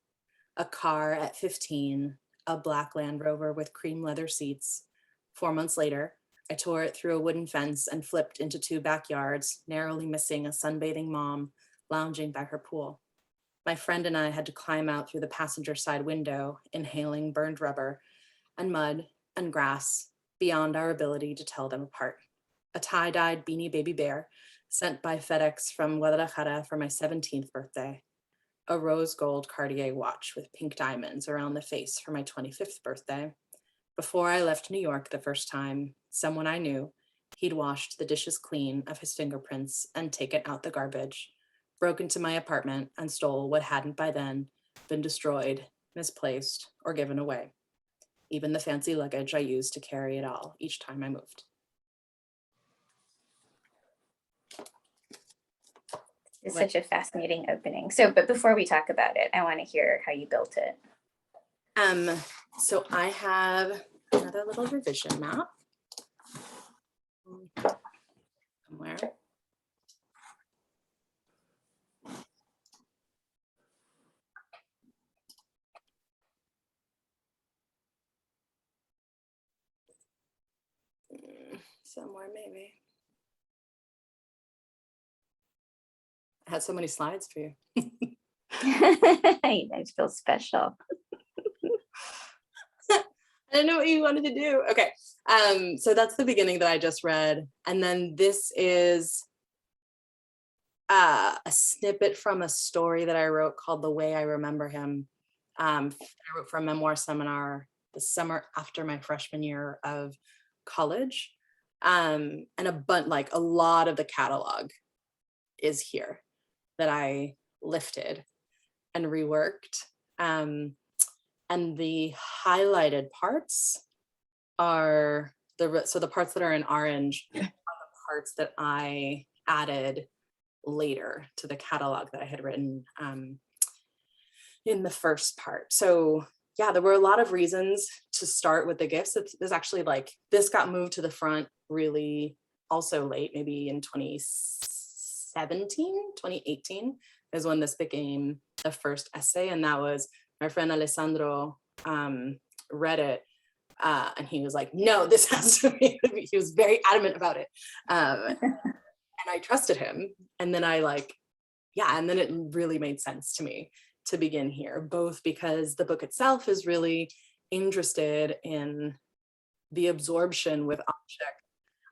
A car at 15, a black Land Rover with cream leather seats. 4 months later, I tore it through a wooden fence and flipped into 2 backyards, narrowly missing a sunbathing mom lounging by her pool. My friend and I had to climb out through the passenger side window, inhaling burned rubber and mud and grass beyond our ability to tell them apart. A tie-dyed beanie baby bear sent by FedEx from Guadalajara for my 17th birthday. A rose gold Cartier watch with pink diamonds around the face for my 25th birthday. Before I left New York the first time, someone I knew, he'd washed the dishes clean of his fingerprints and taken out the garbage, broke into my apartment and stole what hadn't by then been destroyed, misplaced, or given away. Even the fancy luggage I used to carry it all each time I moved. It's such a fascinating opening. So, but before we talk about it, I want to hear how you built it. So I have another little revision map somewhere. Somewhere maybe. I had so many slides for you. I feel special. I didn't know what you wanted to do. Okay, so that's the beginning that I just read. And then this is a snippet from a story that I wrote called The Way I Remember Him. I wrote for a memoir seminar the summer after my freshman year of college. And a lot of the catalog is here that I lifted and reworked. And the highlighted parts are the parts that are in orange are the parts that I added later to the catalog that I had written in the first part. So yeah, there were a lot of reasons to start with the gifts. It's actually like, this got moved to the front really also late, maybe in 2018 is when this became the first essay. And that was my friend Alessandro read it and he was like, no, this has to be, he was very adamant about it. And I trusted him. And then and then it really made sense to me to begin here, both because the book itself is really interested in the absorption with object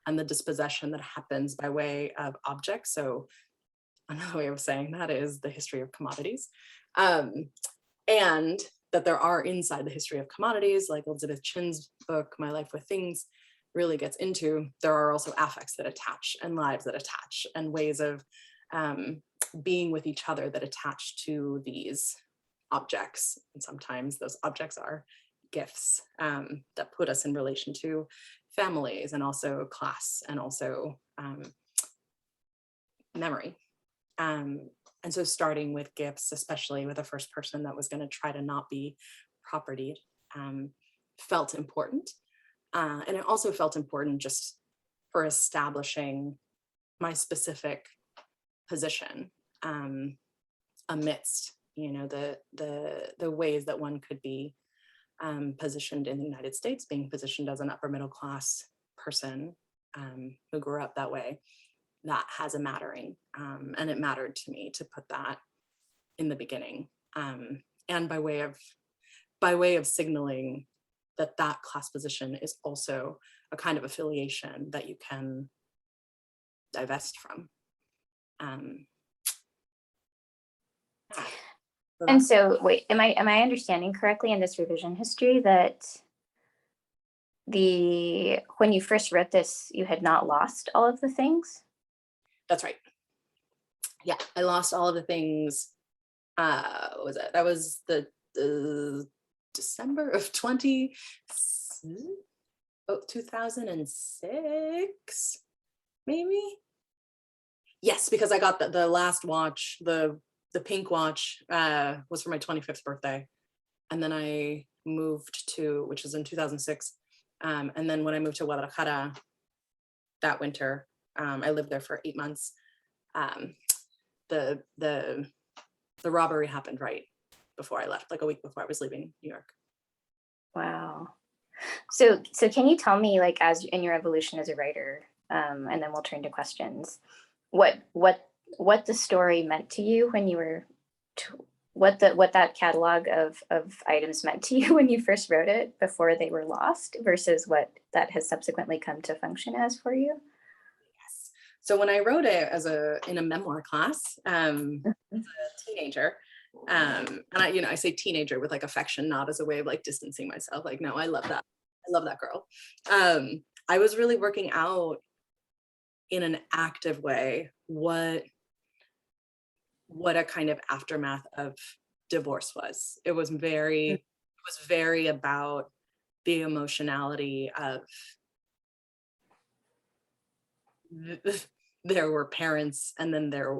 and the dispossession that happens by way of objects. So another way of saying that is the history of commodities. And that there are inside the history of commodities, like Elizabeth Chin's book, My Life with Things, really gets into, there are also affects that attach and lives that attach and ways of being with each other that attach to these objects. And sometimes those objects are gifts that put us in relation to families and also class and also memory. And so starting with gifts, especially with a first person that was going to try to not be propertied, felt important. And it also felt important just for establishing my specific position amidst, the ways that one could be positioned in the United States, being positioned as an upper middle class person who grew up that way. That has a mattering, and it mattered to me to put that in the beginning, and by way of signaling that class position is also a kind of affiliation that you can divest from. Yeah. And so, wait, am I understanding correctly in this revision history that when you first wrote this, you had not lost all of the things? That's right. Yeah, I lost all of the things. What was it? That was the December of 2006, maybe. Yes, because I got the last watch, the pink watch, was for my 25th birthday, and then I moved to, which was in 2006, and then when I moved to Guadalajara that winter, I lived there for 8 months. The robbery happened right before I left, like a week before I was leaving New York. Wow. So can you tell me, like, as in your evolution as a writer, and then we'll turn to questions, what the story meant to you when you were, what that catalog of items meant to you when you first wrote it before they were lost versus what that has subsequently come to function as for you? Yes. So when I wrote it in a memoir class, as a teenager, and I say teenager with like affection, not as a way of like distancing myself. Like, no, I love that girl. I was really working out in an active way what a kind of aftermath of divorce was. It was very about the emotionality of there were parents and then there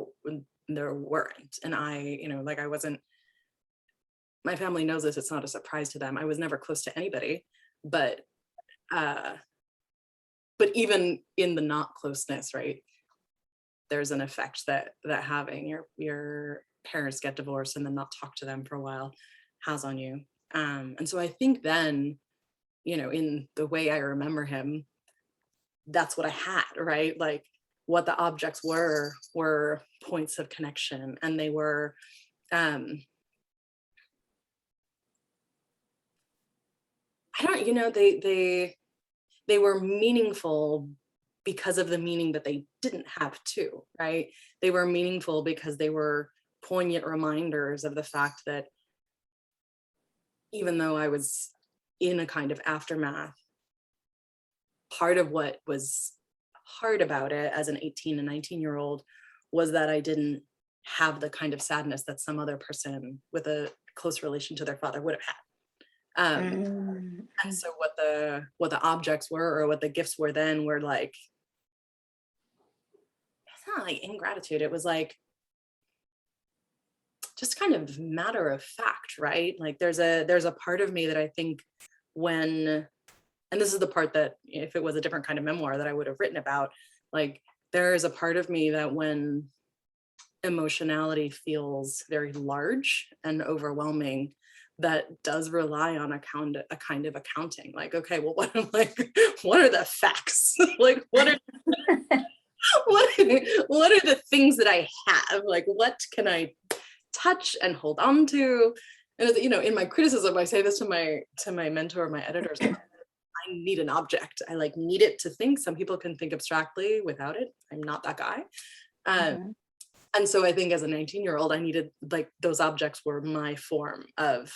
weren't. And I wasn't, my family knows this, it's not a surprise to them. I was never close to anybody, but even in the not closeness, right, there's an effect that having your parents get divorced and then not talk to them for a while has on you. And so I think then, in the way I remember him, that's what I had, right? Like what the objects were points of connection, and they were they were meaningful because of the meaning that they didn't have too, right? They were meaningful because they were poignant reminders of the fact that even though I was in a kind of aftermath, part of what was hard about it as an 18 and 19-year-old was that I didn't have the kind of sadness that some other person with a close relation to their father would have had. And so what the objects were, or what the gifts were then, were like, it's not like ingratitude, it was like just kind of matter of fact, right? Like there's a part of me that I think and this is the part that if it was a different kind of memoir that I would have written about, like there is a part of me that when emotionality feels very large and overwhelming, that does rely on a kind of accounting. Like, okay, well, what are the facts? Like, what are the things that I have? Like, what can I touch and hold on to? And in my criticism, I say this to my mentor, my editors. I need an object. I need it to think. Some people can think abstractly without it. I'm not that guy. And so I think as a 19-year-old, I needed, those objects were my form of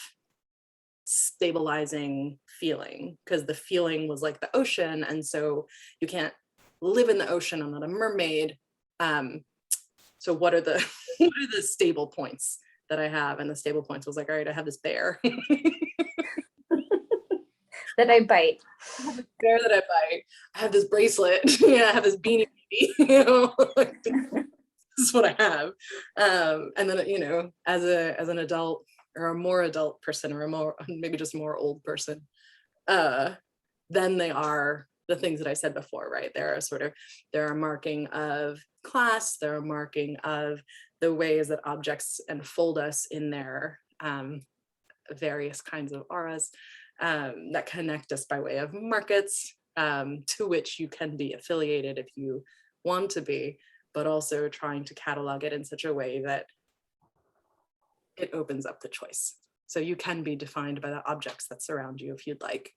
stabilizing feeling, because the feeling was like the ocean. And so you can't live in the ocean. I'm not a mermaid. So what are the stable points that I have? And the stable points was like, all right, I have this bear. That I bite. I have this bear that I bite. I have this bracelet. I have this beanie baby. This is what I have. And then, as an adult, or a more adult person, or maybe just more old person, then they are the things that I said before, right? They're a marking of class, they're a marking of the ways that objects enfold us in their various kinds of auras that connect us by way of markets, to which you can be affiliated if you want to be, but also trying to catalog it in such a way that it opens up the choice. So you can be defined by the objects that surround you if you'd like.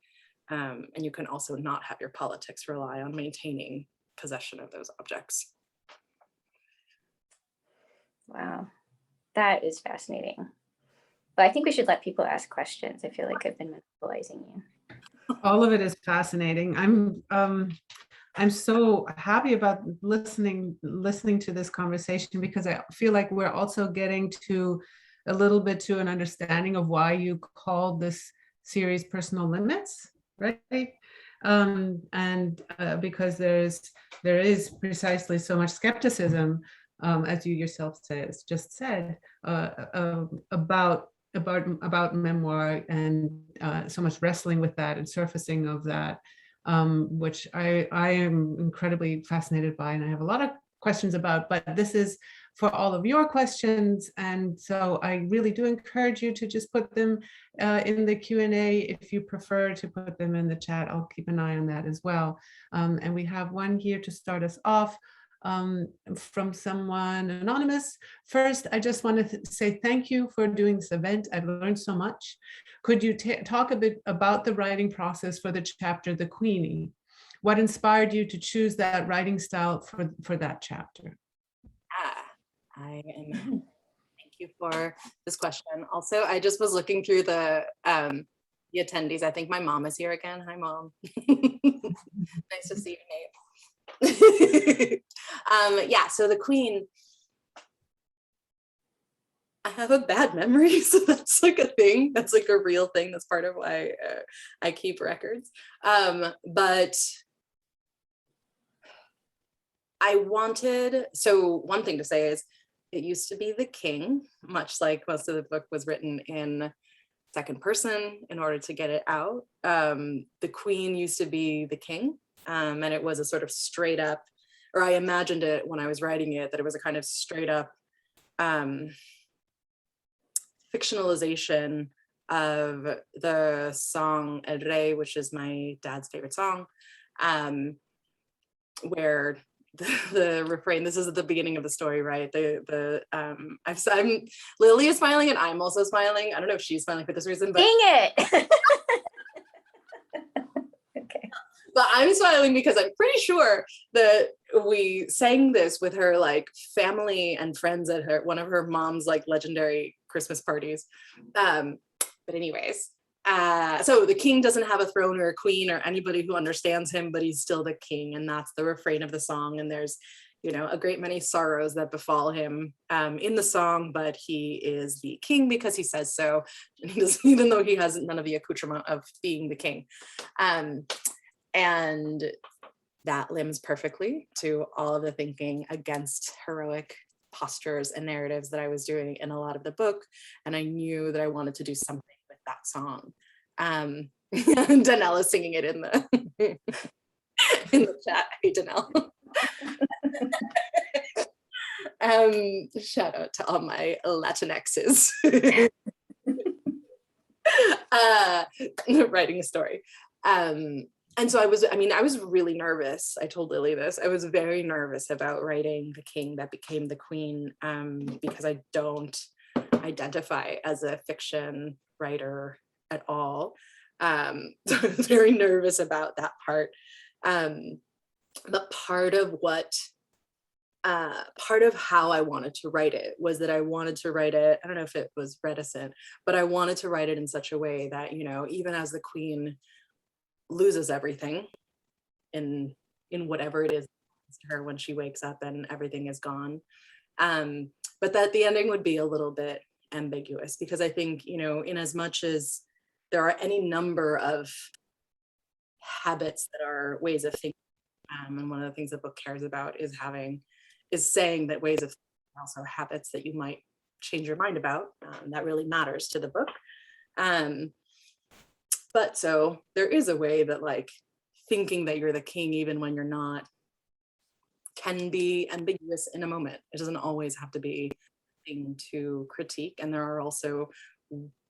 And you can also not have your politics rely on maintaining possession of those objects. Wow, that is fascinating. But I think we should let people ask questions. I feel like I've been monopolizing you. All of it is fascinating. I'm so happy about listening to this conversation, because I feel like we're also getting to a little bit to an understanding of why you called this series Personal Limits, right? Because there is precisely so much skepticism, as you yourself just said, about memoir, and so much wrestling with that and surfacing of that, which I am incredibly fascinated by, and I have a lot of questions about, but this is for all of your questions. And so I really do encourage you to just put them in the Q&A. If you prefer to put them in the chat, I'll keep an eye on that as well. And we have one here to start us off, from someone anonymous. First, I just want to say thank you for doing this event. I've learned so much. Could you talk a bit about the writing process for the chapter, The Queenie? What inspired you to choose that writing style for that chapter? Thank you for this question. Also, I just was looking through the attendees. I think my mom is here again. Hi, Mom. Nice to see you, Nate. Yeah, so the Queen, I have a bad memory, so that's like a thing. That's like a real thing. That's part of why I keep records. But so one thing to say is, it used to be the king, much like most of the book was written in second person in order to get it out. The Queen used to be the king, and it was a sort of straight up, or I imagined it when I was writing it, that it was a kind of straight up fictionalization of the song El Rey, which is my dad's favorite song, where the refrain, this is at the beginning of the story, right? I'm Lily is smiling and I'm also smiling. I don't know if she's smiling for this reason, but dang it. Okay. But I'm smiling because I'm pretty sure that we sang this with her like family and friends at one of her mom's like legendary Christmas parties. But anyways, so the king doesn't have a throne or a queen or anybody who understands him, but he's still the king, and that's the refrain of the song. And there's, a great many sorrows that befall him in the song, but he is the king because he says so, and he doesn't, even though he has none of the accoutrement of being the king. And that limbs perfectly to all of the thinking against heroic postures and narratives that I was doing in a lot of the book, and I knew that I wanted to do something with that song. Danelle is singing it in the in the chat. Hey, Danelle. Shout out to all my Latinxes. Writing a story. And so I was really nervous. I told Lily this. I was very nervous about writing the king that became the queen, because I don't identify as a fiction writer at all. So I was very nervous about that part. But part of how I wanted to write it was that I wanted to write it, I don't know if it was reticent, but I wanted to write it in such a way that, even as the queen loses everything in whatever it is to her when she wakes up and everything is gone, but that the ending would be a little bit ambiguous, because I think, in as much as there are any number of habits that are ways of thinking, and one of the things the book cares about is saying that ways of thinking are also habits that you might change your mind about. That really matters to the book. But so there is a way that like thinking that you're the king even when you're not can be ambiguous in a moment. It doesn't always have to be a thing to critique. And there are also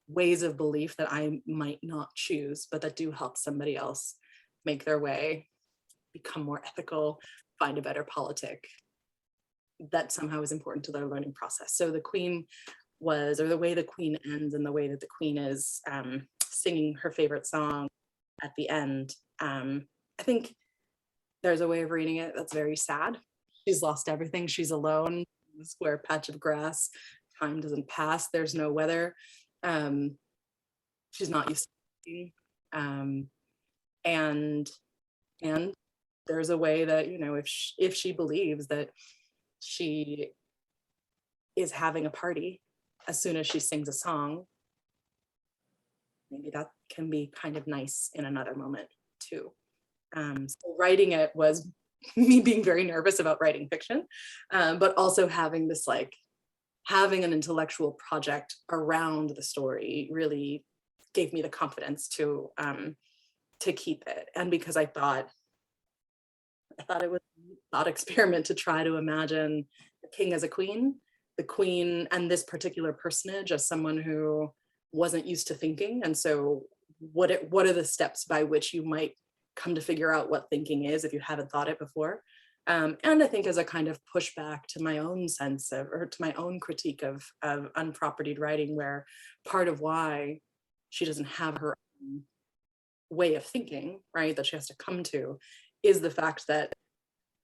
ways of belief that I might not choose, but that do help somebody else make their way, become more ethical, find a better politic that somehow is important to their learning process. So the queen the way the queen ends and the way that the queen is singing her favorite song at the end, I think there's a way of reading it that's very sad. She's lost everything. She's alone. a square patch of grass. Time doesn't pass. There's no weather. She's not used to thinking. And there's a way that, you know, if she believes that she is having a party as soon as she sings a song, maybe that can be kind of nice in another moment too. So writing it was me being very nervous about writing fiction, but also having this, like, having an intellectual project around the story really gave me the confidence to keep it. And because I thought it was a thought experiment to try to imagine the king as a queen, the queen and this particular personage as someone who wasn't used to thinking. And so what are the steps by which you might come to figure out what thinking is if you haven't thought it before? And I think as a kind of pushback to my own sense of, or to my own critique of unpropertied writing, where part of why she doesn't have her own way of thinking, right, that she has to come to, is the fact that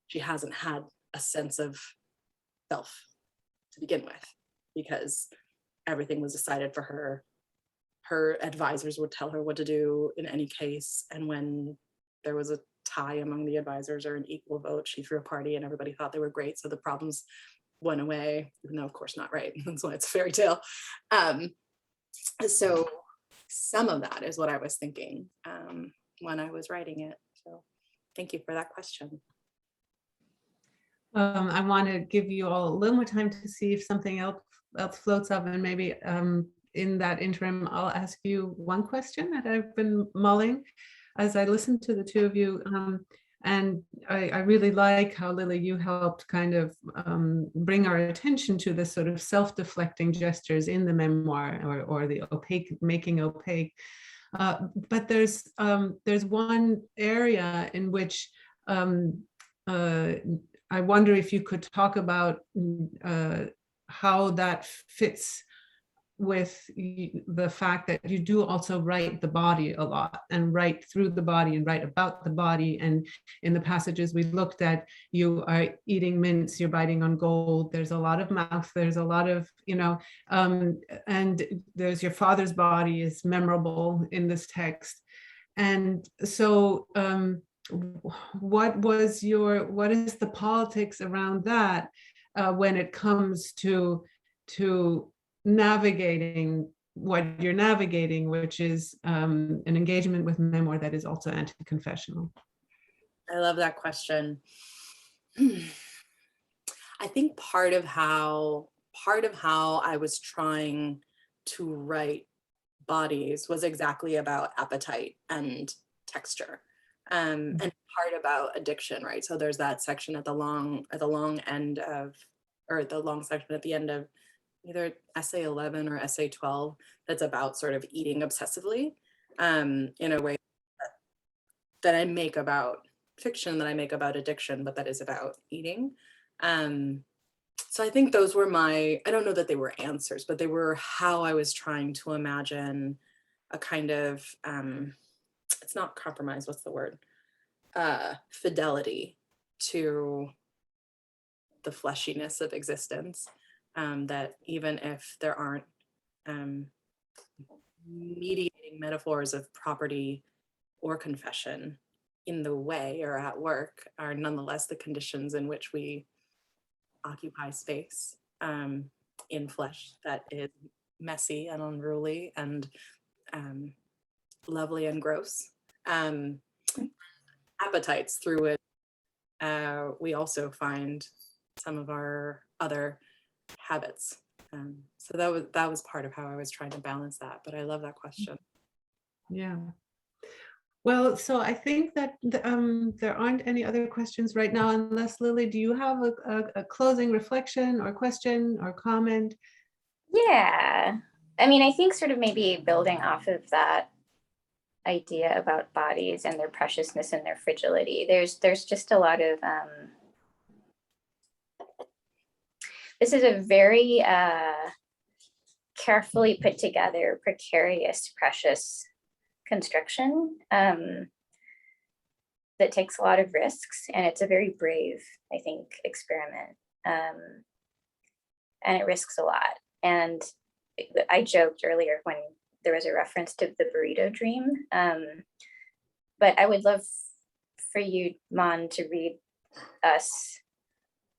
she hasn't had a sense of self to begin with, because everything was decided for her. Her advisors would tell her what to do in any case, and when there was a tie among the advisors or an equal vote, she threw a party and everybody thought they were great, so the problems went away, even though of course not, right? That's why it's a fairy tale. So some of that is what I was thinking when I was writing it. So thank you for that question. I want to give you all a little more time to see if something else floats up, and maybe in that interim, I'll ask you one question that I've been mulling as I listened to the two of you. And I really like how, Lili, you helped kind of bring our attention to the sort of self-deflecting gestures in the memoir, or the opaque, making opaque. But there's one area in which I wonder if you could talk about how that fits with the fact that you do also write the body a lot, and write through the body and write about the body. And in the passages we looked at, you are eating mints, you're biting on gold, there's a lot of mouth, there's a lot of, you know, and there's your father's body is memorable in this text. And so what is the politics around that when it comes to navigating what you're navigating, which is an engagement with memoir that is also anti-confessional? I love that question. I think part of how I was trying to write bodies was exactly about appetite and texture, and part about addiction, right? So there's that section at the long end of, or the long section at the end of either essay 11 or essay 12, that's about sort of eating obsessively, in a way that I make about fiction, that I make about addiction, but that is about eating. So I think those were I don't know that they were answers, but they were how I was trying to imagine a kind of, it's not compromise, what's the word? Fidelity to the fleshiness of existence. That even if there aren't mediating metaphors of property or confession in the way or at work, are nonetheless the conditions in which we occupy space in flesh that is messy and unruly and lovely and gross. Appetites through it, we also find some of our other habits. So that was part of how I was trying to balance that, but I love that question. Yeah. Well, so I think that there aren't any other questions right now, unless, Lili, do you have a closing reflection or question or comment? Yeah, I mean, I think sort of maybe building off of that idea about bodies and their preciousness and their fragility, there's just a lot of this is a very carefully put together, precarious, precious construction that takes a lot of risks, and it's a very brave, I think, experiment. and it risks a lot. And I joked earlier when there was a reference to the burrito dream, but I would love for you, Mon, to read us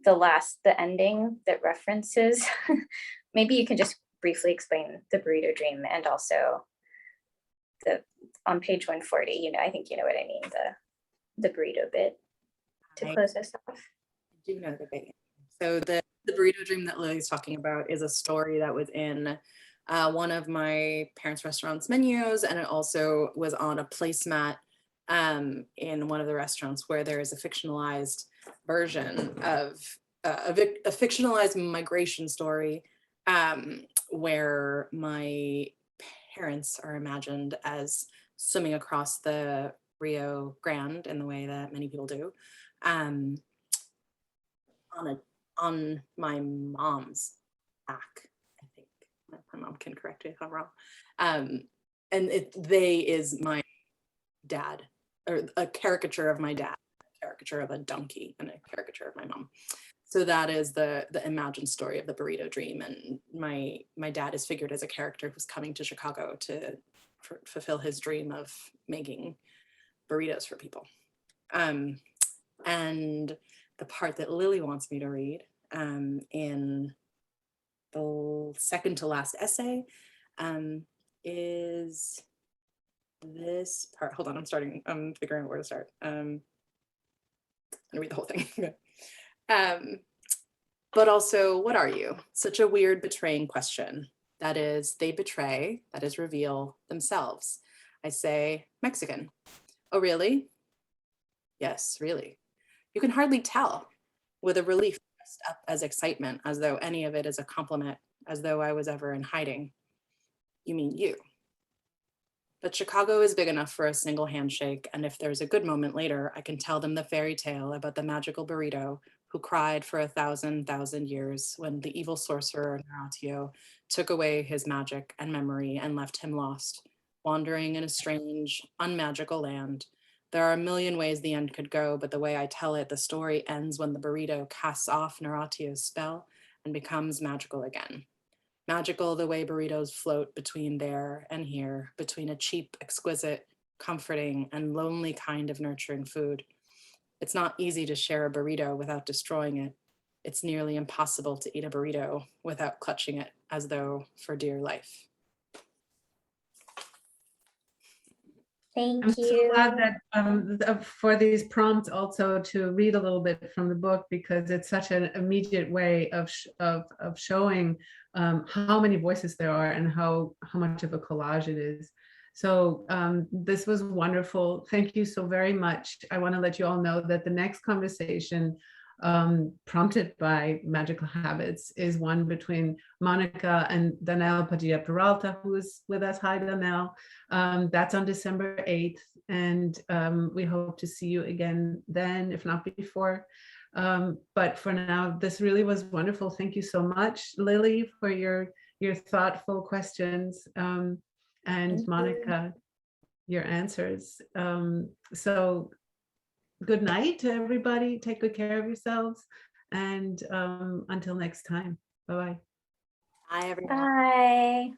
the ending that references. Maybe you can just briefly explain the burrito dream, and also on page 140, I think you know what I mean, the burrito bit to close us off. I do know the bit. So the burrito dream that Lily's talking about is a story that was in one of my parents' restaurants' menus, and it also was on a placemat in one of the restaurants, where there is a fictionalized version of a fictionalized migration story where my parents are imagined as swimming across the Rio Grande in the way that many people do, on my mom's back. I think my mom can correct me if I'm wrong. And they is my dad, or a caricature of my dad, a caricature of a donkey, and a caricature of my mom. So that is the imagined story of the burrito dream. And my dad is figured as a character who's coming to Chicago to fulfill his dream of making burritos for people. And the part that Lily wants me to read in the second to last essay is this part. Hold on, I'm figuring out where to start. I'm gonna read the whole thing. But also, what are you? Such a weird betraying question. That is, they betray, that is, reveal themselves. I say, Mexican. Oh, really? Yes, really. You can hardly tell, with a relief dressed up as excitement, as though any of it is a compliment, as though I was ever in hiding. You mean you. But Chicago is big enough for a single handshake, and if there's a good moment later, I can tell them the fairy tale about the magical burrito who cried for 1,000 years when the evil sorcerer Horatio took away his magic and memory and left him lost, wandering in a strange, unmagical land. There are a million ways the end could go, but the way I tell it, the story ends when the burrito casts off Horatio's spell and becomes magical again. Magical the way burritos float between there and here, between a cheap, exquisite, comforting, and lonely kind of nurturing food. It's not easy to share a burrito without destroying it. It's nearly impossible to eat a burrito without clutching it as though for dear life. Thank I'm you. so glad that for these prompts also to read a little bit from the book, because it's such an immediate way of showing how many voices there are and how much of a collage it is. So this was wonderful. Thank you so very much. I want to let you all know that the next conversation prompted by Magical Habits is one between Monica and Danelle Padilla-Peralta, who is with us. Hi, Danelle. That's on December 8th, and we hope to see you again then, if not before. But for now, this really was wonderful. Thank you so much, Lily, for your thoughtful questions, and Monica, your answers. So good night to everybody. Take good care of yourselves. And until next time. Bye-bye. Bye, everyone. Bye.